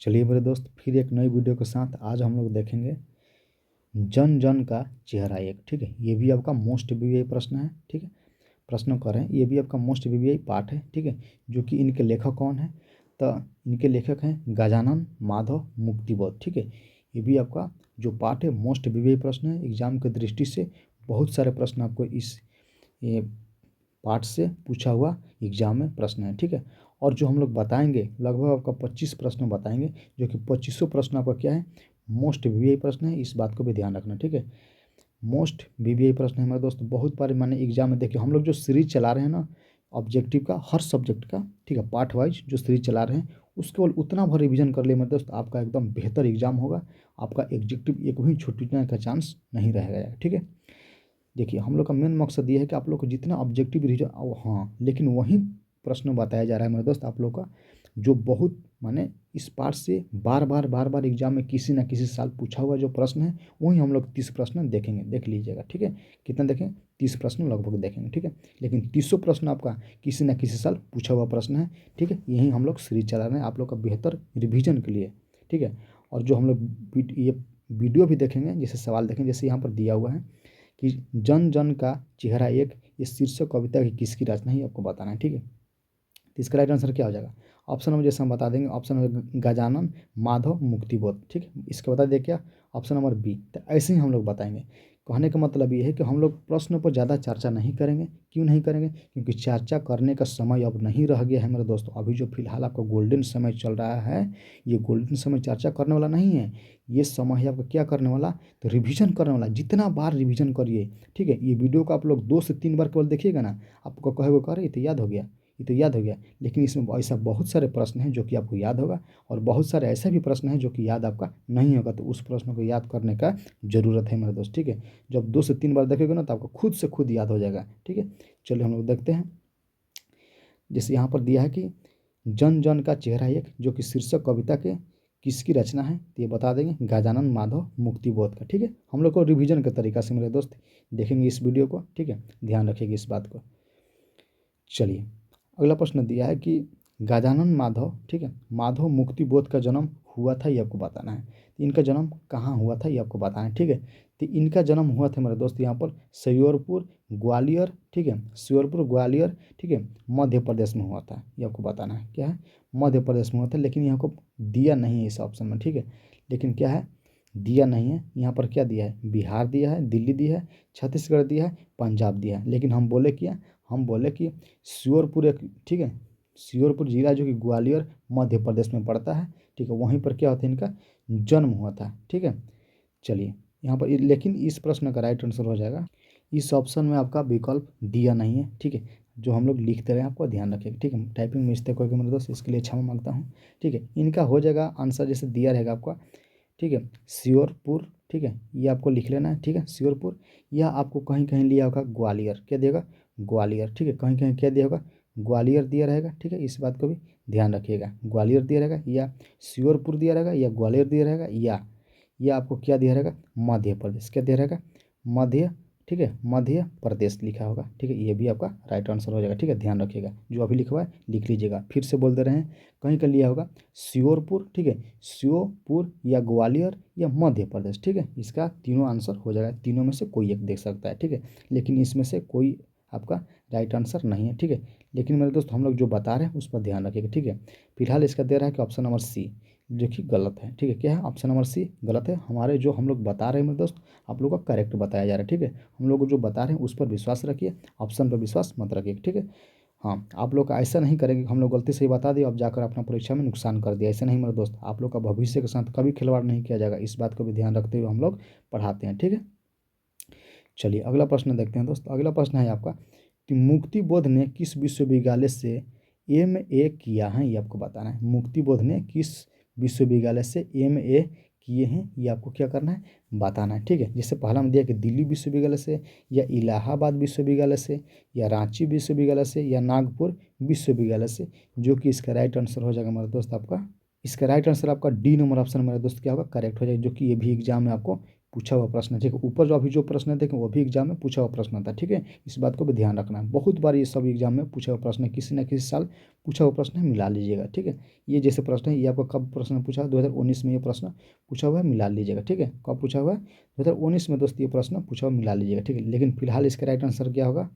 चलिए मेरे दोस्त, फिर एक नई वीडियो के साथ आज हम लोग देखेंगे जन जन का चेहरा एक। ठीक है, ये भी आपका मोस्ट वीवीआई प्रश्न है। ठीक है, प्रश्न कर रहे हैं, ये भी आपका मोस्ट वीवीआई पार्ट है। ठीक है, जो कि इनके लेखक कौन है, तो इनके लेखक हैं गजानन माधव मुक्तिबोध। ठीक है, ये भी आपका जो पार्ट है मोस्ट वीवीआई प्रश्न है। एग्जाम की दृष्टि से बहुत सारे प्रश्न आपको इस ये पार्ट से पूछा हुआ एग्जाम में प्रश्न है। ठीक है, और जो हम लोग बताएंगे लगभग आपका 25 प्रश्न बताएंगे, जो कि 2500 प्रश्न आपका क्या है, मोस्ट वीवीआई प्रश्न है। इस बात को भी ध्यान रखना। ठीक है, मोस्ट वीवीआई प्रश्न है हमारे दोस्त। बहुत बार माने एग्जाम में देखिए, हम लोग जो सीरीज चला रहे हैं ना ऑब्जेक्टिव का, हर सब्जेक्ट का, ठीक है, पार्ट वाइज जो सीरीज चला रहे हैं उसके केवल उतना भर रिवीजन कर लिए मेरे दोस्त, आपका एकदम बेहतर एग्जाम होगा। आपका एग्जेक्टिव एक भी छूटने का चांस नहीं रहेगा। ठीक है, देखिए हम लोग का मेन मकसद ये है कि आप लोग को जितना ऑब्जेक्टिव रीजन, हाँ, लेकिन वही प्रश्न बताया जा रहा है मेरे दोस्त आप लोग का, जो बहुत माने इस पार्ट से बार बार एग्जाम में किसी ना किसी साल पूछा हुआ जो प्रश्न है, वही हम लोग 30 प्रश्न देखेंगे। देख लीजिएगा। ठीक है, कितना देखें, 30 प्रश्न लगभग देखेंगे। ठीक है, लेकिन 300 प्रश्न आपका किसी न किसी साल पूछा हुआ प्रश्न है। ठीक है, यही हम लोग सीरीज चला रहे हैं आप लोग का बेहतर रिविजन के लिए। ठीक है, और जो हम लोग ये वीडियो भी देखेंगे, जैसे सवाल देखेंगे, जैसे यहाँ पर दिया हुआ है कि जन जन का चेहरा एक, ये शीर्षक कविता की किसकी रचना है, आपको बताना है। ठीक है, तो इसका राइट आंसर क्या हो जाएगा, ऑप्शन नंबर जैसे हम बता देंगे, ऑप्शन नंबर गजानन माधव मुक्तिबोध। ठीक है, इसका बता दें क्या, ऑप्शन नंबर बी। तो ऐसे ही हम लोग बताएंगे। कहने का मतलब ये है कि हम लोग प्रश्नों पर ज़्यादा चर्चा नहीं करेंगे। क्यों नहीं करेंगे, क्योंकि चर्चा करने का समय अब नहीं रह गया है मेरे दोस्तों। अभी जो फिलहाल आपका गोल्डन समय चल रहा है, ये गोल्डन समय चर्चा करने वाला नहीं है। ये समय है आपका क्या करने वाला, तो रिवीजन करने वाला। जितना बार रिवीजन करिए, ठीक है, ये वीडियो को आप लोग 2 से 3 बार केवल देखिएगा ना, आपको कहेगा करे ये तो याद हो गया, ये तो याद हो गया। लेकिन इसमें ऐसा बहुत सारे प्रश्न हैं जो कि आपको याद होगा, और बहुत सारे ऐसे भी प्रश्न हैं जो कि याद आपका नहीं होगा। तो उस प्रश्न को याद करने का ज़रूरत है मेरे दोस्त। ठीक है, जब 2 से 3 बार देखेगा ना, तो आपको खुद से खुद याद हो जाएगा। ठीक है, चलिए हम लोग देखते हैं। जैसे यहाँ पर दिया है कि जन जन का चेहरा एक, जो कि शीर्षक कविता के किसकी रचना है, तो ये बता देंगे गजानन माधव मुक्तिबोध का। ठीक है, हम लोग को रिवीजन के तरीका से मेरे दोस्त देखेंगे इस वीडियो को। ठीक है, ध्यान रखिएगा इस बात को। चलिए, अगला प्रश्न दिया है कि गजानन माधव, ठीक है, माधव मुक्तिबोध का जन्म हुआ था, ये आपको बताना है। तो इनका जन्म कहाँ हुआ था, ये आपको बताना है। ठीक है, तो इनका जन्म हुआ था मेरे दोस्त यहाँ पर श्योरपुर ग्वालियर। ठीक है, श्योरपुर ग्वालियर, ठीक है, मध्य प्रदेश में हुआ था। ये आपको बताना है क्या है, मध्य प्रदेश में हुआ था। लेकिन यहाँ को दिया नहीं है इस ऑप्शन में। ठीक है, लेकिन क्या है, दिया नहीं है। यहाँ पर क्या दिया है, बिहार दिया है, दिल्ली दिया है, छत्तीसगढ़ दिया है, पंजाब दिया है। लेकिन हम बोले कि श्योरपुर एक, ठीक है, श्योरपुर जिला जो कि ग्वालियर मध्य प्रदेश में पड़ता है। ठीक है, वहीं पर क्या होता है, इनका जन्म हुआ था। ठीक है, चलिए यहाँ पर लेकिन इस प्रश्न का राइट आंसर हो जाएगा, इस ऑप्शन में आपका विकल्प दिया नहीं है। ठीक है, जो हम लोग लिखते रहे आपको ध्यान रखिएगा। ठीक है, टाइपिंग मिस्टेक होगी मेरे दोस्त, इसके लिए क्षमा मांगता हूँ। ठीक है, इनका हो जाएगा आंसर जैसे दिया रहेगा आपका। ठीक है, श्योरपुर। ठीक है, ये आपको लिख लेना है। ठीक है, श्योरपुर, या आपको कहीं कहीं लिया होगा ग्वालियर, क्या देगा, ग्वालियर। ठीक है, कहीं कहीं क्या दिया होगा, ग्वालियर दिया रहेगा। ठीक है, इस बात को भी ध्यान रखिएगा, ग्वालियर दिया रहेगा, या श्योरपुर दिया रहेगा, या ग्वालियर दिया रहेगा, या आपको क्या दिया रहेगा, मध्य प्रदेश, क्या दिया रहेगा, मध्य, ठीक है, मध्य प्रदेश लिखा होगा। ठीक है, ये भी आपका राइट आंसर हो जाएगा। ठीक है, ध्यान रखिएगा, जो अभी लिखा हुआ है लिख लीजिएगा। फिर से बोल दे रहे हैं, कहीं का लिया होगा श्योरपुर, ठीक है, श्योपुर, या ग्वालियर, या मध्य प्रदेश। ठीक है, इसका तीनों आंसर हो जाएगा, तीनों में से कोई एक देख सकता है। ठीक है, लेकिन इसमें से कोई आपका राइट आंसर नहीं है। ठीक है, लेकिन मेरे दोस्त हम लोग जो बता रहे हैं उस पर ध्यान रखिएगा। ठीक है, फिलहाल इसका दे रहा है कि ऑप्शन नंबर सी, जो कि गलत है। ठीक है, क्या है, ऑप्शन नंबर सी गलत है। हमारे जो हम लोग बता रहे हैं मेरे दोस्त, आप लोग का करेक्ट बताया जा रहा है। ठीक है, हम लोग को जो बता रहे हैं उस पर विश्वास रखिए, ऑप्शन पर विश्वास मत रखिए। ठीक है, हाँ, आप लोग का ऐसा नहीं करेंगे हम लोग गलती से ही बता दिए, अब जाकर अपना परीक्षा में नुकसान कर दिया, ऐसा नहीं मेरे दोस्त। आप लोग का भविष्य के साथ कभी खिलवाड़ नहीं किया जाएगा, इस बात को भी ध्यान रखते हुए हम लोग पढ़ाते हैं। ठीक है, चलिए अगला प्रश्न देखते हैं दोस्त। अगला प्रश्न है आपका कि मुक्तिबोध ने किस विश्वविद्यालय से MA किया है, ये आपको बताना है। मुक्तिबोध ने किस विश्वविद्यालय से MA किए हैं, ये आपको क्या करना है, बताना है। ठीक है, जैसे पहला में दिया कि दिल्ली विश्वविद्यालय से, या इलाहाबाद विश्वविद्यालय से, या रांची विश्वविद्यालय से, या नागपुर विश्वविद्यालय से, जो कि इसका राइट आंसर हो जाएगा मेरे दोस्त आपका, इसका राइट आंसर आपका डी नंबर ऑप्शन मेरे दोस्त क्या होगा, करेक्ट हो जाएगा, जो कि ये भी एग्जाम में आपको पूछा हुआ प्रश्न है, ठीक है। ऊपर जो अभी जो प्रश्न देखें वो भी एग्जाम में पूछा हुआ प्रश्न था, ठीक है। इस बात को भी ध्यान रखना है, बहुत बार ये सब एग्जाम में पूछा हुआ प्रश्न है, किसी न किसी साल पूछा हुआ प्रश्न है, मिला लीजिएगा, ठीक है। ये जैसे प्रश्न है ये आपको कब प्रश्न पूछा, 2019 में ये प्रश्न पूछा हुआ है, मिला लीजिएगा, ठीक है। कब पूछा हुआ है, 2019 में दोस्त ये प्रश्न पूछा हुआ, मिला लीजिएगा, ठीक है। लेकिन फिलहाल इसका राइट आंसर क्या होगा,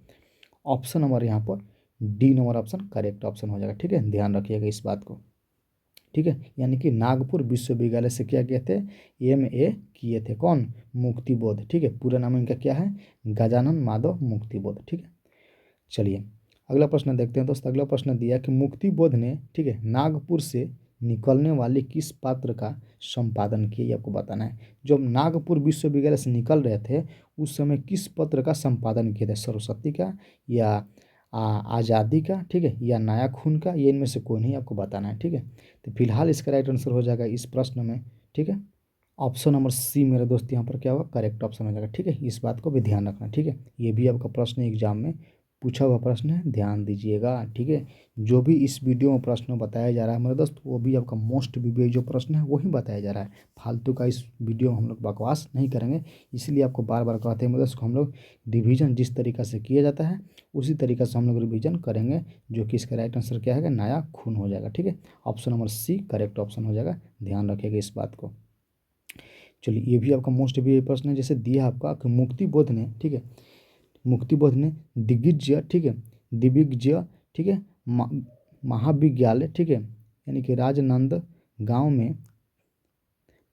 ऑप्शन नंबर यहाँ पर D number option correct option हो जाएगा, ठीक है। ध्यान रखिएगा इस बात को, ठीक है। यानी कि नागपुर विश्वविद्यालय से क्या किए थे, MA किए थे, कौन, मुक्तिबोध, ठीक है। पूरा नाम इनका क्या है, गजानन माधव मुक्तिबोध, ठीक है। चलिए अगला प्रश्न देखते हैं दोस्त। अगला प्रश्न दिया कि मुक्तिबोध ने, ठीक है, नागपुर से निकलने वाले किस पात्र का संपादन किया, ये आपको बताना है। जब नागपुर विश्वविद्यालय से निकल रहे थे उस समय किस पत्र का संपादन किया था, सरस्वती का या आज़ादी का, ठीक है, या नया खून का, ये इनमें से कोई नहीं आपको बताना है, ठीक है। तो फिलहाल इसका राइट आंसर हो जाएगा इस प्रश्न में, ठीक है, ऑप्शन नंबर सी मेरे दोस्त यहाँ पर क्या होगा, करेक्ट ऑप्शन हो जाएगा, ठीक है। इस बात को भी ध्यान रखना, ठीक है। ये भी आपका प्रश्न एग्जाम में पूछा हुआ प्रश्न है, ध्यान दीजिएगा, ठीक है। जो भी इस वीडियो में प्रश्न बताया जा रहा है मेरे दोस्त वो भी आपका मोस्ट बीबीआई जो प्रश्न है वही बताया जा रहा है। फालतू का इस वीडियो में हम लोग बकवास नहीं करेंगे, इसलिए आपको बार बार कहते हैं मेरे दोस्त, हम लोग रिवीजन जिस तरीक़ा से किया जाता है उसी तरीक़ा से हम लोग रिवीजन करेंगे, जो कि इसका राइट आंसर क्या है, नया खून हो जाएगा, ठीक है। Option number C correct option हो जाएगा, ध्यान रखिएगा इस बात को। चलिए ये भी आपका मोस्ट भी प्रश्न है, जैसे दिया आपका कि मुक्तिबोध ने, ठीक है, मुक्तिबोध ने दिग्विजय, ठीक है, दिग्विजय, ठीक है, महाविद्यालय, ठीक है, यानी कि राजनंद गांव में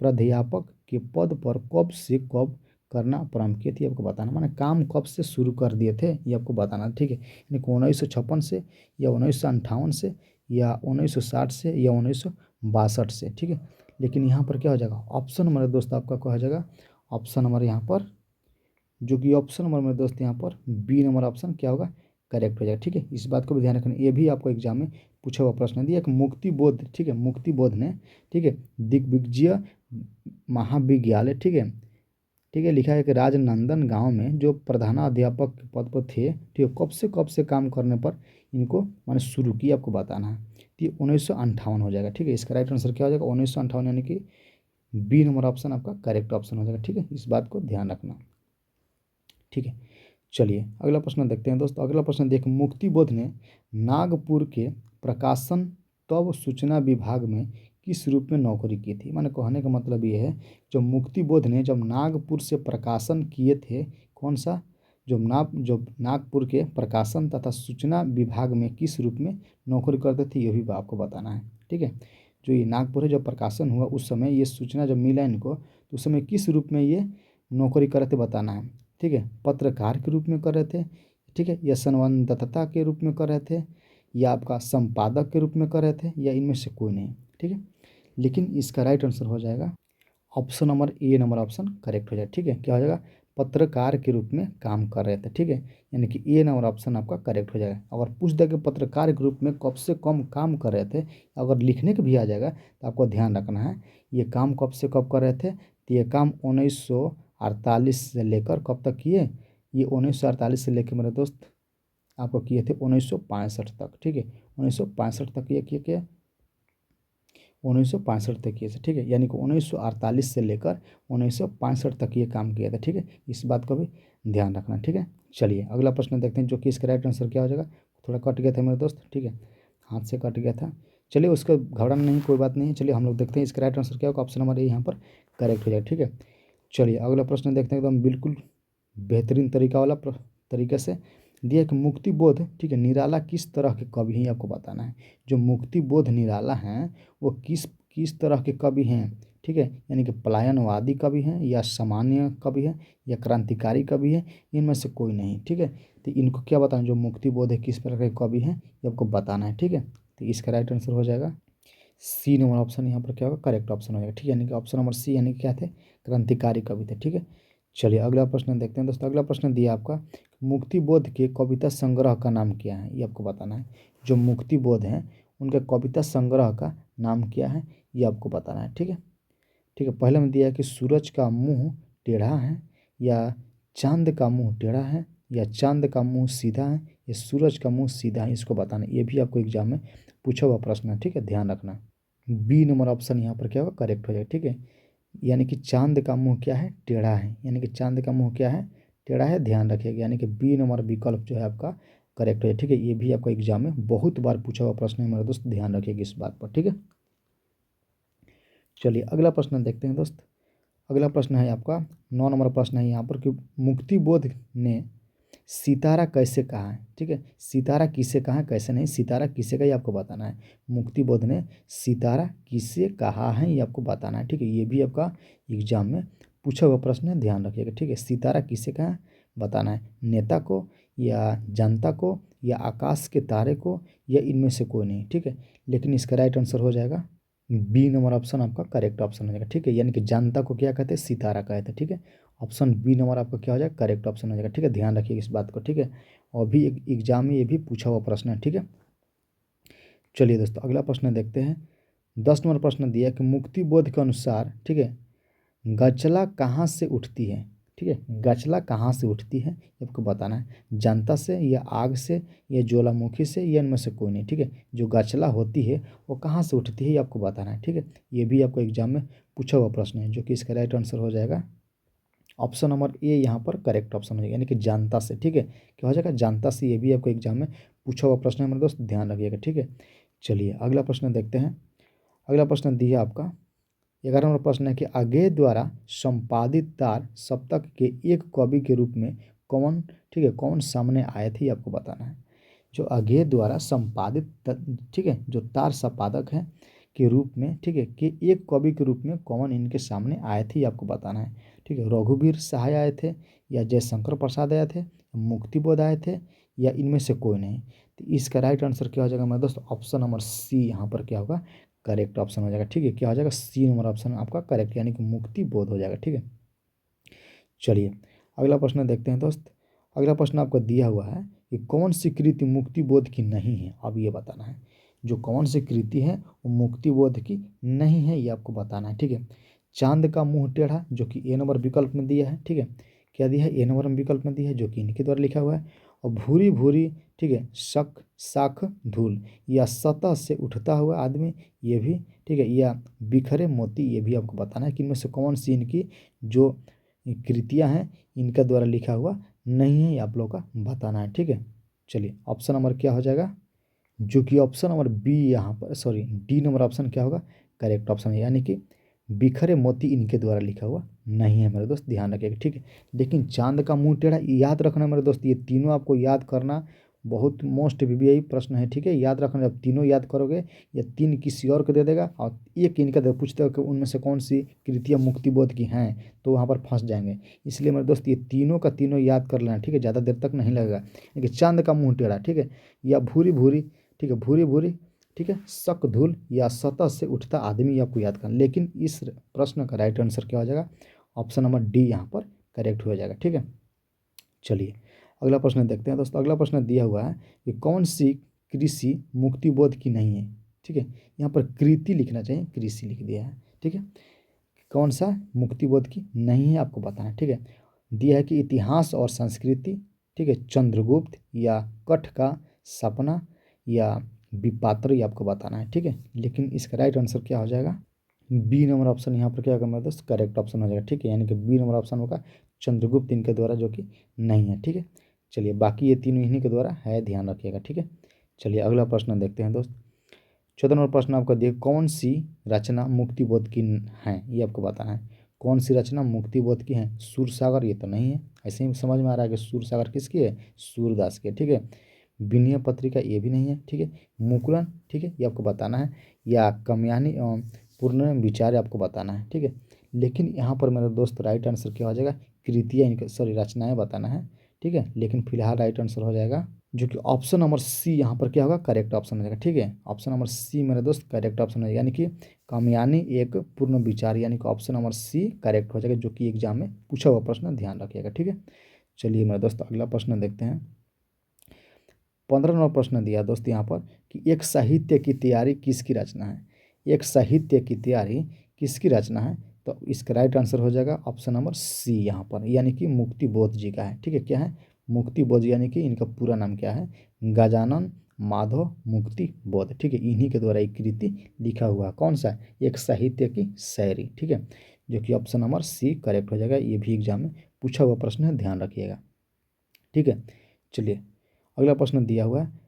प्राध्यापक के पद पर कब से कब करना प्रारंभ किए थे, आपको बताना, माने काम कब से शुरू कर दिए थे ये आपको बताना, ठीक है। यानी कि 1956 से या 1958 से या 1960 से या 1962 से, ठीक है। लेकिन यहाँ पर क्या हो जाएगा, ऑप्शन नंबर दोस्त आपका क्या हो जाएगा, ऑप्शन नंबर यहाँ पर जो कि ऑप्शन नंबर मेरे दोस्त यहाँ पर बी नंबर ऑप्शन क्या होगा, करेक्ट हो जाएगा, ठीक है। इस बात को भी ध्यान रखना, ये भी आपको एग्जाम में पूछा हुआ प्रश्न दिया कि मुक्तिबोध, ठीक है, मुक्तिबोध ने, ठीक है, दिग्विजय महाविद्यालय, ठीक है, ठीक है, लिखा है कि राजनंदन गांव में जो प्रधानाध्यापक के पद पर थे, ठीक है, कब से काम करने पर इनको मैंने शुरू किया आपको बताना है। तो ये 1958 हो जाएगा, ठीक है। इसका राइट आंसर क्या हो जाएगा, 1958, यानी कि बी नंबर ऑप्शन आपका करेक्ट ऑप्शन हो जाएगा, ठीक है। इस बात को ध्यान रखना, ठीक है। चलिए अगला प्रश्न देखते हैं दोस्तों। अगला प्रश्न देख, मुक्तिबोध ने नागपुर के प्रकाशन तब सूचना विभाग में किस रूप में नौकरी की थी, माने कहने का मतलब ये है जब मुक्तिबोध ने जब नागपुर से प्रकाशन किए थे, कौन सा, जो नागपुर के प्रकाशन तथा सूचना विभाग में किस रूप में नौकरी करते थे, ये भी आपको बताना है, ठीक है। जो ये नागपुर है जब प्रकाशन हुआ उस समय ये सूचना जब मिला इनको तो उस समय किस रूप में ये नौकरी कर रहे थे बताना है, ठीक है। पत्रकार के रूप में कर रहे थे, ठीक है, या संवाददाता के रूप में कर रहे थे, या आपका संपादक के रूप में कर रहे थे, या इनमें से कोई नहीं, ठीक है। लेकिन इसका राइट आंसर हो जाएगा option number A number option correct हो जाएगा, ठीक है। क्या हो जाएगा, पत्रकार के रूप में काम कर रहे थे, ठीक है। यानी कि ए नंबर ऑप्शन आपका करेक्ट हो जाएगा। अगर पूछ दे कि पत्रकार के रूप में कब से कम काम कर रहे थे, अगर लिखने का भी आ जाएगा तो आपको ध्यान रखना है ये काम कब से कब कर रहे थे, तो ये काम 1948 से लेकर कब तक किए, ये 1948 से लेकर मेरे दोस्त आपको किए थे 1965 तक, ठीक है। 1965 तक ये किए क्या, 1965 तक किए थे, ठीक है। यानी कि 1948 से लेकर 1965 तक ये काम किया था, ठीक है। इस बात को भी ध्यान रखना, ठीक है। चलिए अगला प्रश्न देखते हैं, जो कि इसका राइट आंसर क्या हो जाएगा, थोड़ा कट गया था मेरे दोस्त, ठीक है, हाथ से कट गया था। चलिए उसका घबराना नहीं, कोई बात नहीं है। चलिए हम लोग देखते हैं इसका राइट आंसर क्या होगा, ऑप्शन नंबर ए यहाँ पर करेक्ट हो जाएगा, ठीक है। चलिए अगला प्रश्न देखते हैं, एकदम बिल्कुल बेहतरीन तरीका वाला तरीके से दिया कि मुक्तिबोध, ठीक है, निराला किस तरह के कवि हैं, आपको बताना है। जो मुक्तिबोध निराला हैं वो किस किस तरह के कवि हैं, ठीक है। यानी कि पलायनवादी कवि हैं, या सामान्य कवि हैं, या क्रांतिकारी कवि हैं, इनमें से कोई नहीं, ठीक है। तो इनको क्या बताना, जो मुक्तिबोध है किस प्रकार के कवि हैं ये आपको बताना है, ठीक है। तो इसका राइट आंसर हो जाएगा सी नंबर ऑप्शन यहाँ पर क्या होगा, करेक्ट ऑप्शन हो जाएगा, ठीक है। यानी कि ऑप्शन नंबर सी यानी कि क्या थे, क्रांतिकारी कवि थे, ठीक है। चलिए अगला प्रश्न देखते हैं दोस्तों। अगला प्रश्न दिया आपका, मुक्तिबोध के कविता संग्रह का नाम क्या है, ये आपको बताना है। जो मुक्तिबोध हैं उनके कविता संग्रह का नाम क्या है ये आपको बताना है, ठीक है। ठीक है, पहले में दिया है कि सूरज का मुंह टेढ़ा है, या चांद का मुंह टेढ़ा है, या चांद का मुंह सीधा है, या सूरज का मुंह सीधा है, इसको बताना है। ये भी आपको एग्जाम में पूछा हुआ प्रश्न है, ठीक है, ध्यान रखना। बी नंबर ऑप्शन यहाँ पर क्या होगा, करेक्ट हो जाएगा, ठीक है। यानी कि चांद का मुंह क्या है, टेढ़ा है, यानी कि चांद का मुंह क्या है, टेढ़ा है, ध्यान रखिएगा। यानी कि बी नंबर विकल्प जो है आपका करेक्ट है, ठीक है। ये भी आपका एग्जाम में बहुत बार पूछा हुआ प्रश्न है मेरे दोस्त, ध्यान रखिएगा इस बात पर, ठीक है। चलिए अगला प्रश्न देखते हैं दोस्त। अगला प्रश्न है आपका 9 नंबर प्रश्न है यहाँ पर कि मुक्ति बोध ने सितारा कैसे कहा है, ठीक है। सितारा किसे कहा है, कैसे नहीं, सितारा किसे का ये आपको बताना है। मुक्ति बोध ने सितारा किसे कहा है ये आपको बताना है, ठीक है। ये भी आपका एग्जाम में पूछा हुआ प्रश्न है, ध्यान रखिएगा, ठीक है। सितारा किसे कहा है बताना है, नेता को या जनता को या आकाश के तारे को या इनमें से कोई नहीं, ठीक है। लेकिन इसका राइट आंसर हो जाएगा बी नंबर ऑप्शन आपका करेक्ट ऑप्शन हो जाएगा, ठीक है। यानी कि जनता को क्या कहते हैं, सितारा कहते हैं, ठीक है। ऑप्शन बी नंबर आपका क्या हो जाएगा, करेक्ट ऑप्शन हो जाएगा, ठीक है। ध्यान रखिए इस बात को, ठीक है। और भी एग्जाम में ये भी पूछा हुआ प्रश्न है, ठीक है। चलिए दोस्तों अगला प्रश्न देखते हैं। 10 नंबर प्रश्न दिया कि मुक्ति बोध के अनुसार, ठीक है, गचला कहाँ से उठती है, ठीक है। गचला कहाँ से उठती है ये आपको बताना है, जनता से या आग से या ज्वालामुखी से या इनमें से कोई नहीं, ठीक है। जो गचला होती है वो कहाँ से उठती है ये आपको बताना है, ठीक है। ये भी आपको एग्जाम में पूछा हुआ प्रश्न है, जो कि इसका राइट आंसर हो जाएगा ऑप्शन नंबर ए यहाँ पर करेक्ट ऑप्शन हो जाएगा, यानी कि जनता से, ठीक है। क्या हो जाएगा, जनता से। ये भी आपको एग्जाम में पूछा हुआ प्रश्न है मेरे दोस्त, ध्यान रखिएगा, ठीक है। चलिए अगला प्रश्न देखते हैं। अगला प्रश्न दिया आपका 11 नंबर प्रश्न है कि आगे द्वारा संपादित तार सप्तक के एक कवि के रूप में कौन, ठीक है, कौन सामने आए थे ये आपको बताना है। जो आगे द्वारा संपादित ठीक है, जो तार संपादक है के रूप में, ठीक है, कि एक कवि के रूप में कौन इनके सामने आए थे ये आपको बताना है, ठीक है। रघुवीर सहाय आए थे या जयशंकर प्रसाद आए थे, मुक्ति बोध आए थे या इनमें से कोई नहीं। तो इसका राइट आंसर क्या हो जाएगा मेरे दोस्त, ऑप्शन नंबर सी यहाँ पर क्या होगा, करेक्ट ऑप्शन हो जाएगा, ठीक है। क्या हो जाएगा, सी नंबर ऑप्शन आपका करेक्ट, यानी कि मुक्ति बोध हो जाएगा, ठीक है। चलिए अगला प्रश्न देखते हैं दोस्त। अगला प्रश्न आपको दिया हुआ है कि कौन सी कृति मुक्ति बोध की नहीं है, अब ये बताना है। जो कौन सी कृति है वो मुक्ति बोध की नहीं है ये आपको बताना है, ठीक है। चांद का मुंह टेढ़ा, जो कि ए नंबर विकल्प में दिया है, ठीक है। क्या दिया है, ए नंबर विकल्प में दिया है, जो कि इनके द्वारा लिखा हुआ है। और भूरी भूरी, ठीक है, शक शाख धूल या सतह से उठता हुआ आदमी, ये भी, ठीक है, या बिखरे मोती, ये भी आपको बताना है कि इनमें से कौन सी इनकी जो कृतियाँ हैं इनका द्वारा लिखा हुआ नहीं है, ये आप लोग का बताना है, ठीक है। चलिए ऑप्शन नंबर क्या हो जाएगा, जो कि ऑप्शन नंबर बी यहाँ पर, सॉरी डी नंबर ऑप्शन क्या होगा, करेक्ट ऑप्शन है, यानी कि बिखरे मोती इनके द्वारा लिखा हुआ नहीं है मेरे दोस्त, ध्यान रखिएगा, ठीक है। लेकिन चांद का मुंह टेढ़ा याद रखना मेरे दोस्त, ये तीनों आपको याद करना बहुत मोस्ट वीवीआई प्रश्न है, ठीक है। याद रखना, जब तीनों याद करोगे या तीन किसी और को दे देगा और एक इनका दे पूछते हो कि उनमें से कौन सी कृतियाँ मुक्तिबोध की हैं, तो वहाँ पर फंस जाएंगे। इसलिए मेरे दोस्त ये तीनों का तीनों याद कर लेना, ठीक है, ज़्यादा देर तक नहीं लगेगा। देखिए चांद का मुंह टेढ़ा, ठीक है, या भूरी भूरी, ठीक है, भूरी भूरी, ठीक है, शक धूल या सतह से उठता आदमी, आपको याद करना। लेकिन इस प्रश्न का राइट आंसर क्या हो जाएगा, ऑप्शन नंबर डी यहाँ पर करेक्ट हो जाएगा, ठीक है। चलिए अगला प्रश्न देखते हैं दोस्तों। अगला प्रश्न दिया हुआ है कि कौन सी कृषि मुक्तिबोध की नहीं है, ठीक है। यहाँ पर कृति लिखना चाहिए, कृषि लिख दिया है, ठीक है। कौन सा मुक्तिबोध की नहीं है आपको बताना है, ठीक है। दिया है कि इतिहास और संस्कृति, ठीक है, चंद्रगुप्त या कठ का सपना या विपात्र, ये आपको बताना है, ठीक है। लेकिन इसका राइट आंसर क्या हो जाएगा, बी नंबर ऑप्शन यहाँ पर क्या होगा मेरे दोस्त, करेक्ट ऑप्शन हो जाएगा, ठीक है। यानी कि बी नंबर ऑप्शन होगा चंद्रगुप्त इनके द्वारा, जो कि नहीं है, ठीक है। चलिए बाकी ये तीनों इन्हीं के द्वारा है, ध्यान रखिएगा, ठीक है। चलिए अगला प्रश्न देखते हैं दोस्त। 14 नंबर प्रश्न आपका दिए कौन सी रचना मुक्तिबोध की है, ये आपको बताना है। कौन सी रचना मुक्तिबोध की है, सूरसागर, ये तो नहीं है। ऐसे ही समझ में आ रहा है कि सूरसागर किसकी है, सूरदास की है, ठीक है। विनय पत्रिका, ये भी नहीं है, ठीक है। मुकुलन, ठीक है, ये आपको बताना है। या कामयानी पूर्ण विचार आपको बताना है, ठीक है। लेकिन यहाँ पर मेरा दोस्त राइट आंसर क्या हो जाएगा, कृतियाँ इनके, सॉरी रचनाएं बताना है, ठीक है। लेकिन फिलहाल राइट आंसर हो जाएगा जो कि ऑप्शन नंबर सी यहाँ पर क्या होगा, करेक्ट ऑप्शन हो जाएगा, ठीक है। ऑप्शन नंबर सी मेरे दोस्त करेक्ट ऑप्शन हो जाएगा, यानी कि कामयानी एक पूर्ण विचार, यानी कि ऑप्शन नंबर सी करेक्ट हो जाएगा, जो कि एग्जाम में पूछा हुआ प्रश्न, ध्यान रखिएगा, ठीक है। चलिए मेरे दोस्त अगला प्रश्न देखते हैं। 15 नंबर प्रश्न दिया दोस्त यहाँ पर कि एक साहित्य की तैयारी किसकी रचना है। एक साहित्य की तैयारी किसकी रचना है, तो इसका राइट आंसर हो जाएगा ऑप्शन नंबर सी यहाँ पर, यानी कि मुक्ति बोध जी का है, ठीक है। क्या है, मुक्ति बोध, यानी कि इनका पूरा नाम क्या है, गजानन माधव मुक्ति बोध, ठीक है। इन्हीं के द्वारा एक कृति लिखा हुआ है। कौन सा? एक साहित्य की शायरी, ठीक है, जो कि ऑप्शन नंबर सी करेक्ट हो जाएगा। ये भी एग्जाम में पूछा हुआ प्रश्न है, ध्यान रखिएगा, ठीक है। चलिए अगला प्रश्न दिया हुआ है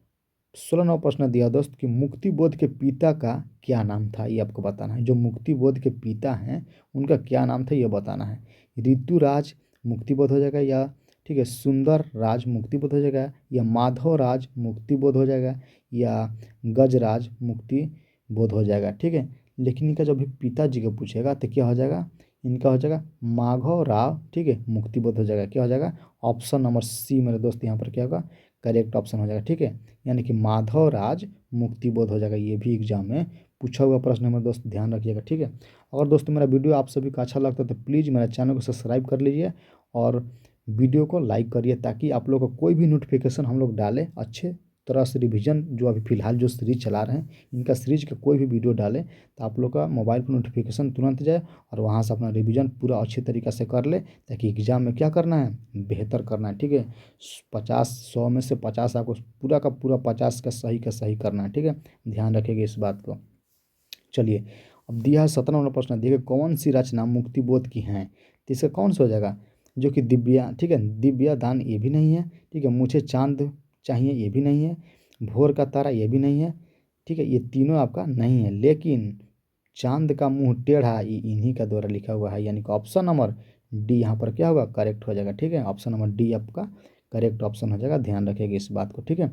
16वां प्रश्न दिया दोस्त कि मुक्ति बोध के पिता का क्या नाम था, ये आपको बताना है। जो मुक्ति बोध के पिता हैं उनका क्या नाम था ये बताना है। ऋतुराज मुक्तिबोध हो जाएगा, या ठीक है सुंदर राज मुक्तिबोध हो जाएगा, या माधव राज मुक्तिबोध हो जाएगा, या गजराज मुक्तिबोध हो जाएगा, ठीक है। लेकिन इनका जब भी पिताजी को पूछेगा तो क्या हो जाएगा, इनका हो जाएगा माधव राव, ठीक है, मुक्तिबोध हो जाएगा। क्या हो जाएगा? ऑप्शन नंबर सी मेरे दोस्त यहाँ पर क्या होगा, करेक्ट ऑप्शन हो जाएगा, ठीक है। यानी कि माधव राज मुक्तिबोध हो जाएगा। ये भी एग्जाम में पूछा हुआ प्रश्न है मेरे दोस्त, ध्यान रखिएगा, ठीक है। अगर दोस्तों मेरा वीडियो आप सभी को अच्छा लगता है तो प्लीज़ मेरा चैनल को सब्सक्राइब कर लीजिए और वीडियो को लाइक करिए, ताकि आप लोग को कोई भी नोटिफिकेशन हम लोग डालें अच्छे तरह से रिवीजन, जो अभी फ़िलहाल जो सीरीज चला रहे हैं इनका सीरीज का कोई भी वीडियो डालें तो आप लोग का मोबाइल पर नोटिफिकेशन तुरंत जाए और वहाँ से अपना रिवीजन पूरा अच्छे तरीक़े से कर ले, ताकि एग्ज़ाम में क्या करना है, बेहतर करना है, ठीक है। 50 100 में से 50 आपको पूरा का पूरा 50 का सही करना है, ठीक है। ध्यान रखिएगा इस बात को। चलिए अब दिया है 17वां प्रश्न, देखिए कौन सी रचना मुक्तिबोध की हैं, तो इसका कौन सा हो जाएगा, जो कि दिव्या, ठीक है, दिव्या दान ये भी नहीं है, ठीक है, मुझे चांद चाहिए ये भी नहीं है, भोर का तारा ये भी नहीं है, ठीक है, ये तीनों आपका नहीं है। लेकिन चांद का मुंह टेढ़ा ये इन्हीं का द्वारा लिखा हुआ है, यानी कि ऑप्शन नंबर डी यहाँ पर क्या होगा, करेक्ट हो जाएगा, ठीक है। ऑप्शन नंबर डी आपका करेक्ट ऑप्शन हो जाएगा, ध्यान रखिएगा इस बात को, ठीक है।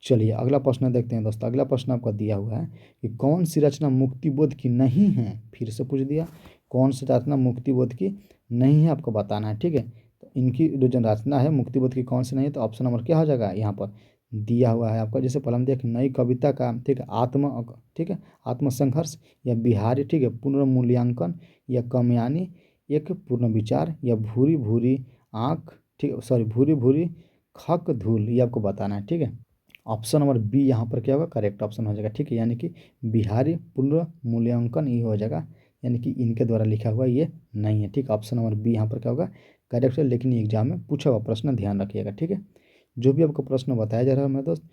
चलिए अगला प्रश्न देखते हैं दोस्तों। अगला प्रश्न आपका दिया हुआ है कि कौन सी रचना मुक्तिबोध की नहीं है, फिर से पूछ दिया कौन सी रचना मुक्तिबोध की नहीं है, आपको बताना है, ठीक है। तो इनकी जो रचना है मुक्तिबोध की कौन सी नहीं है, तो ऑप्शन नंबर क्या हो जाएगा, यहाँ पर दिया हुआ है आपका, जैसे पहले हम देखें नई कविता का, ठीक है, ठीक है, आत्मसंघर्ष, या बिहारी, ठीक है, पुनर्मूल्यांकन, या कमयानी एक पूर्ण विचार, या भूरी भूरी आँख, ठीक, सॉरी भूरी भूरी खक धूल, ये आपको बताना है, ठीक है। ऑप्शन नंबर बी यहाँ पर क्या होगा, करेक्ट ऑप्शन हो जाएगा, ठीक है। यानी कि बिहारी पुनर्मूल्यांकन ये हो जाएगा, यानी कि इनके द्वारा लिखा हुआ ये नहीं है, ठीक। ऑप्शन नंबर बी यहाँ पर क्या होगा, करेक्ट है। लेकिन एग्जाम में पूछा हुआ प्रश्न ध्यान रखिएगा, ठीक है। जो भी आपको प्रश्न बताया जा रहा है मेरे दोस्त,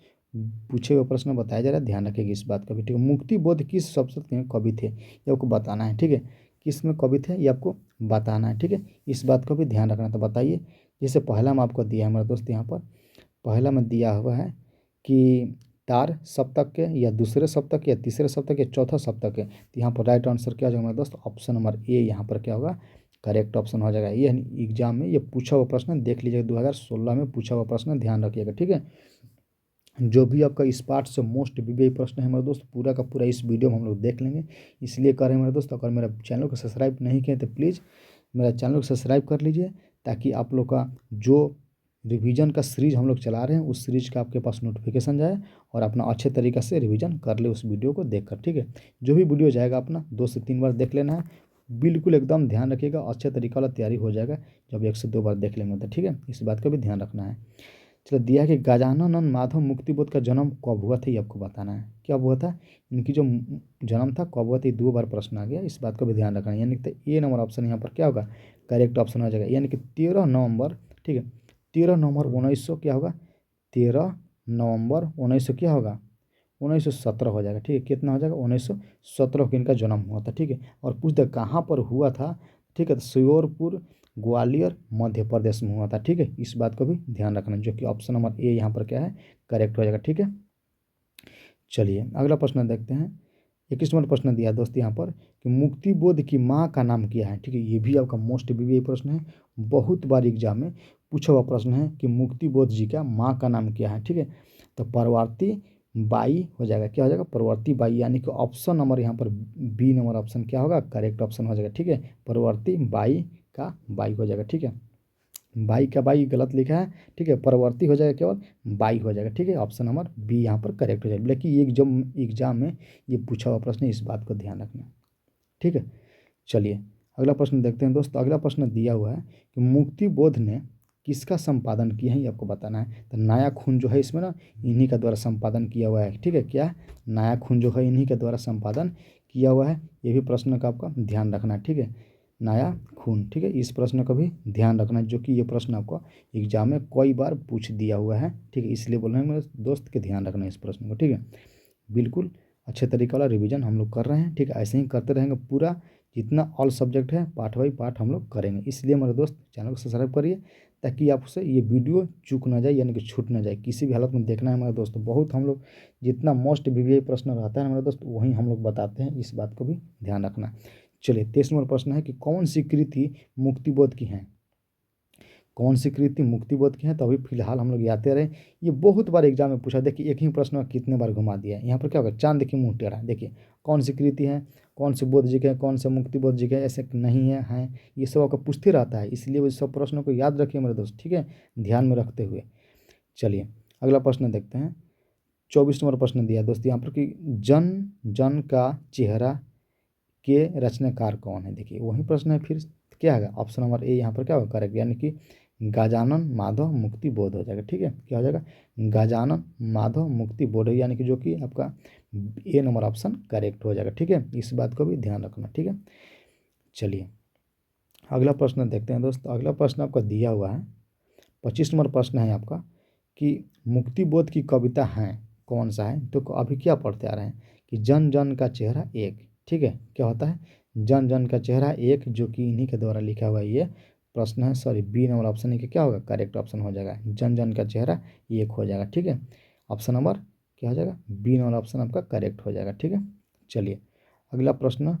पूछे हुए प्रश्न बताया जा रहा है, ध्यान रखिएगा इस बात का भी, ठीक है। मुक्ति बोध किस शब्द में कवि थे ये आपको बताना है, ठीक है। किस में कवि थे ये आपको बताना है, ठीक है। इस बात को भी ध्यान रखना, तो बताइए। जैसे पहला में आपको दिया है मेरे दोस्त, यहाँ पर पहला में दिया हुआ है कि तार सप्तक के, या दूसरे सप्तक, या तीसरे सप्तक, या चौथा सप्तक के, तो यहाँ पर राइट आंसर क्या हो जाएगा मेरे दोस्त, ऑप्शन नंबर ए यहाँ पर क्या होगा, करेक्ट ऑप्शन हो जाएगा। ये एग्जाम में ये पूछा हुआ प्रश्न देख लीजिएगा, 2016 में पूछा हुआ प्रश्न, ध्यान रखिएगा, ठीक है। जो भी आपका इस पार्ट से मोस्ट वीवीआई प्रश्न है मेरे दोस्त, पूरा का पूरा इस वीडियो में हम लोग देख लेंगे, इसलिए कर रहे हैं मेरे दोस्त। अगर मेरा चैनल को सब्सक्राइब नहीं किए तो प्लीज़ मेरा चैनल को सब्सक्राइब कर लीजिए, ताकि आप लोग का जो रिवीजन का सीरीज हम लोग चला रहे हैं उस सीरीज का आपके पास नोटिफिकेशन जाए और अपना अच्छे तरीक़े से रिवीजन कर ले उस वीडियो को देखकर, ठीक है। जो भी वीडियो जाएगा अपना 2 से 3 बार देख लेना है, बिल्कुल एकदम ध्यान रखिएगा, अच्छे तरीक़े वाला तैयारी हो जाएगा जब 1 से 2 बार देख लेंगे तो, ठीक है। इस बात का भी ध्यान रखना है। चलो दिया है कि गजानन माधव मुक्तिबोध का जन्म कब हुआ था, ये आपको बताना है। क्या हुआ था, इनकी जो जन्म था कब हुआ था, 2 बार प्रश्न आ गया, इस बात का भी ध्यान रखना है। यानी कि ए नंबर ऑप्शन यहाँ पर क्या होगा, करेक्ट ऑप्शन हो जाएगा, यानी कि 13 नवंबर, ठीक है, 13 नवंबर 1900 क्या होगा, 13 नवंबर 1900 क्या होगा, 1917 हो जाएगा, ठीक है। कितना हो जाएगा, 1917 को इनका जन्म हुआ था, ठीक है। और पूछते कहाँ पर हुआ था, ठीक है, तो श्योरपुर ग्वालियर मध्य प्रदेश में हुआ था, ठीक है। इस बात को भी ध्यान रखना, जो कि ऑप्शन नंबर ए यहाँ पर क्या है, करेक्ट हो जाएगा, ठीक है। चलिए अगला प्रश्न देखते हैं। 21 नंबर प्रश्न दिया दोस्त यहाँ पर कि मुक्तिबोध की माँ का नाम क्या है, ठीक है। ये भी आपका मोस्ट वीवीआई प्रश्न है, बहुत बार एग्जाम में पूछा हुआ प्रश्न है कि मुक्तिबोध जी का माँ का नाम क्या है, ठीक है। तो परवर्ती बाई हो जाएगा, क्या हो जाएगा, परवर्ती बाई, यानी कि ऑप्शन नंबर यहाँ पर बी नंबर ऑप्शन क्या होगा, करेक्ट ऑप्शन हो जाएगा, ठीक है। परवर्ती बाई का बाई हो जाएगा, ठीक है। बाई का बाई गलत लिखा है, ठीक है, परवर्ती हो जाएगा, केवल बाई हो जाएगा, ठीक है। ऑप्शन नंबर बी यहाँ पर करेक्ट हो जाएगा। लेकिन ये एग्जाम में ये पूछा हुआ प्रश्न है, इस बात को ध्यान रखना, ठीक है। चलिए अगला प्रश्न देखते हैं दोस्तों। अगला प्रश्न दिया हुआ है कि मुक्तिबोध ने किसका संपादन किया है, ये आपको बताना है। तो नया खून जो है इसमें ना इन्हीं का द्वारा संपादन किया हुआ है, ठीक है। क्या नया खून जो है इन्हीं के द्वारा संपादन किया हुआ है, ये भी प्रश्न का आपका ध्यान रखना है, ठीक है। नया खून, ठीक है। इस प्रश्न का भी ध्यान रखना, जो कि ये प्रश्न आपको एग्जाम में कई बार पूछ दिया हुआ है, ठीक है। इसलिए बोल रहे हैं मेरे दोस्त के ध्यान रखना इस प्रश्न को, ठीक है। बिल्कुल अच्छे तरीके वाला रिवीजन हम लोग कर रहे हैं, ठीक है। ऐसे ही करते रहेंगे, पूरा जितना ऑल सब्जेक्ट है पार्ट बाई पार्ट हम लोग करेंगे। इसलिए मेरे दोस्त चैनल को सब्सक्राइब करिए, ताकि आपसे ये वीडियो चूक ना जाए, यानी कि छूट ना जाए, किसी भी हालत में देखना है मेरे दोस्त। बहुत हम लोग जितना मोस्ट वीवीआई प्रश्न रहता है मेरे दोस्त, वहीं हम लोग बताते हैं, इस बात को भी ध्यान रखना। चलिए 23 नंबर प्रश्न है कि कौन सी कृति मुक्तिबोध की है। कौन सी कृति मुक्तिबोध की है, तो अभी फिलहाल हम लोग यादते रहे। ये बहुत बार एग्जाम में पूछा, देखिए एक ही प्रश्न में कितने बार घुमा दिया है। यहाँ पर क्या होगा, चांद देखिए मुंह टेढ़ा, देखिए कौन सी कृति है, कौन से बोध जी के हैं, कौन से मुक्तिबोध जी के हैं, ऐसे नहीं है, हैं, ये सब आपका पूछते रहता है। इसलिए वो सब प्रश्नों को याद रखिए मेरे दोस्त, ठीक है, ध्यान में रखते हुए। चलिए अगला प्रश्न देखते हैं। 24 नंबर प्रश्न दिया है दोस्त यहाँ पर कि जन जन का चेहरा के रचनाकार कौन है। देखिए वही प्रश्न है फिर, क्या है ऑप्शन नंबर ए यहाँ पर क्या होगा करेक्ट, यानी कि गजानन माधव मुक्ति बोध हो जाएगा, ठीक है। क्या हो जाएगा, गजानन माधव मुक्ति बोध, यानी कि जो कि आपका ए नंबर ऑप्शन करेक्ट हो जाएगा, ठीक है। इस बात को भी ध्यान रखना, ठीक है। चलिए अगला प्रश्न देखते हैं दोस्त। अगला प्रश्न आपका दिया हुआ है 25 नंबर प्रश्न है आपका कि मुक्ति बोध की कविता है कौन सा है। तो अभी क्या पढ़ते आ रहे हैं कि जन जन का चेहरा एक, ठीक है। क्या होता है, जन जन का चेहरा एक, जो कि इन्हीं के द्वारा लिखा हुआ ये प्रश्न है। सॉरी, बी नंबर ऑप्शन है कि क्या होगा करेक्ट ऑप्शन हो जाएगा, जन जन का चेहरा एक हो जाएगा, ठीक है। ऑप्शन नंबर क्या हो जाएगा, बी नंबर ऑप्शन आपका करेक्ट हो जाएगा, ठीक है। चलिए अगला प्रश्न,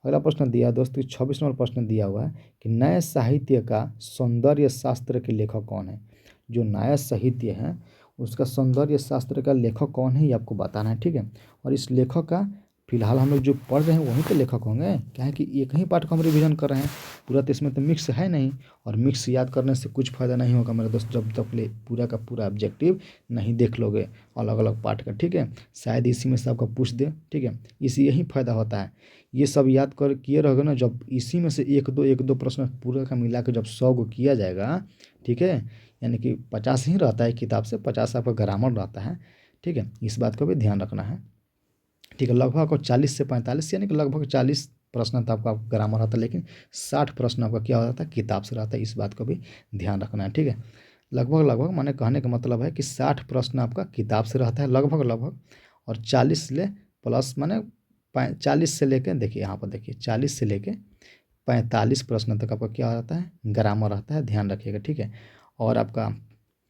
अगला प्रश्न दिया दोस्त 26 नंबर प्रश्न दिया हुआ है कि नए साहित्य का सौंदर्य शास्त्र के लेखक कौन है। जो नया साहित्य है उसका सौंदर्य शास्त्र का लेखक कौन है, ये आपको बताना है, ठीक है। और इस लेखक का फिलहाल हम लोग जो पढ़ रहे हैं वहीं के लेखक होंगे, क्या है कि एक ही पाठ को हम रिवीजन कर रहे हैं, पूरा तो इसमें तो मिक्स है नहीं। और मिक्स याद करने से कुछ फ़ायदा नहीं होगा मेरे दोस्त, जब तक ले पूरा का पूरा ऑब्जेक्टिव नहीं देख लोगे अलग अलग पार्ट का, ठीक है। शायद इसी में से आपका पूछ दे, ठीक है, इसी यही फ़ायदा होता है। ये सब याद कर किए रहोगे ना, जब इसी में से एक दो प्रश्न पूरा का मिला के जब 100 को किया जाएगा, ठीक है, यानी कि 50 ही रहता है किताब से, 50 आपका ग्रामर रहता है, ठीक है। इस बात को भी ध्यान रखना है, ठीक है। लगभग आपको 40 से 45 यानी कि लगभग 40 प्रश्न तो आपका ग्रामर आता है, लेकिन 60 प्रश्न आपका क्या हो जाता है किताब से रहता है। इस बात को भी ध्यान रखना है, ठीक है। लगभग लगभग माने कहने का मतलब है कि 60 प्रश्न आपका किताब से रहता है लगभग लगभग, और 40 ले प्लस माने 40 से लेके, देखिए यहाँ पर देखिए 40 से लेके 45 प्रश्न तक आपका क्या रहता है ग्रामर रहता है, ध्यान रखिएगा, ठीक है। और आपका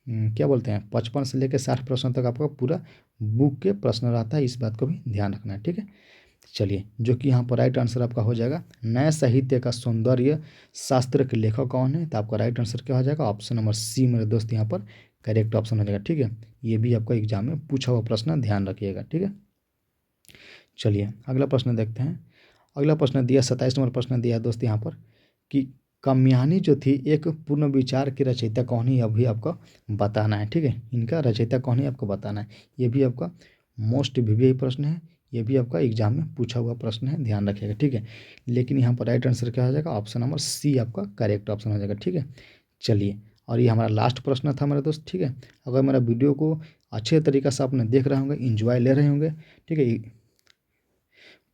क्या बोलते हैं 55 से लेकर 60 प्रश्न तक आपका पूरा बुक के प्रश्न रहता है। इस बात को भी ध्यान रखना है, ठीक है। चलिए जो कि यहाँ पर राइट आंसर आपका हो जाएगा नए साहित्य का सौंदर्य शास्त्र के लेखक कौन है, तो आपका राइट आंसर क्या हो जाएगा ऑप्शन नंबर सी मेरे दोस्त यहाँ पर करेक्ट ऑप्शन हो जाएगा, ठीक है। ये भी आपका एग्जाम में पूछा हुआ प्रश्न, ध्यान रखिएगा, ठीक है। चलिए अगला प्रश्न देखते हैं। अगला प्रश्न दिया 27 नंबर प्रश्न दिया दोस्त यहाँ पर कि काम्यानी जो थी एक पूर्ण विचार की रचयिता कौन है, अभी आपको बताना है, ठीक है। इनका रचयिता कौन है आपको बताना है। ये भी आपका मोस्ट वीवीआई प्रश्न है, ये भी आपका एग्जाम में पूछा हुआ प्रश्न है, ध्यान रखिएगा, ठीक है। लेकिन यहाँ पर राइट आंसर क्या हो जाएगा ऑप्शन नंबर सी आपका करेक्ट ऑप्शन हो जाएगा, ठीक है। चलिए और ये हमारा लास्ट प्रश्न था मेरे दोस्त, ठीक है। अगर मेरा वीडियो को अच्छे तरीके से आपने देख रहे होंगे, इंजॉय ले रहे होंगे, ठीक है,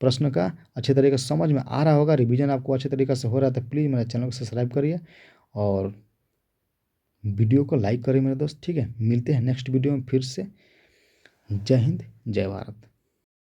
प्रश्न का अच्छे तरीके से समझ में आ रहा होगा, रिवीजन आपको अच्छे तरीके से हो रहा है, तो प्लीज़ मेरे चैनल को सब्सक्राइब करिए और वीडियो को लाइक करिए मेरे दोस्त, ठीक है। मिलते हैं नेक्स्ट वीडियो में फिर से। जय हिंद जय भारत।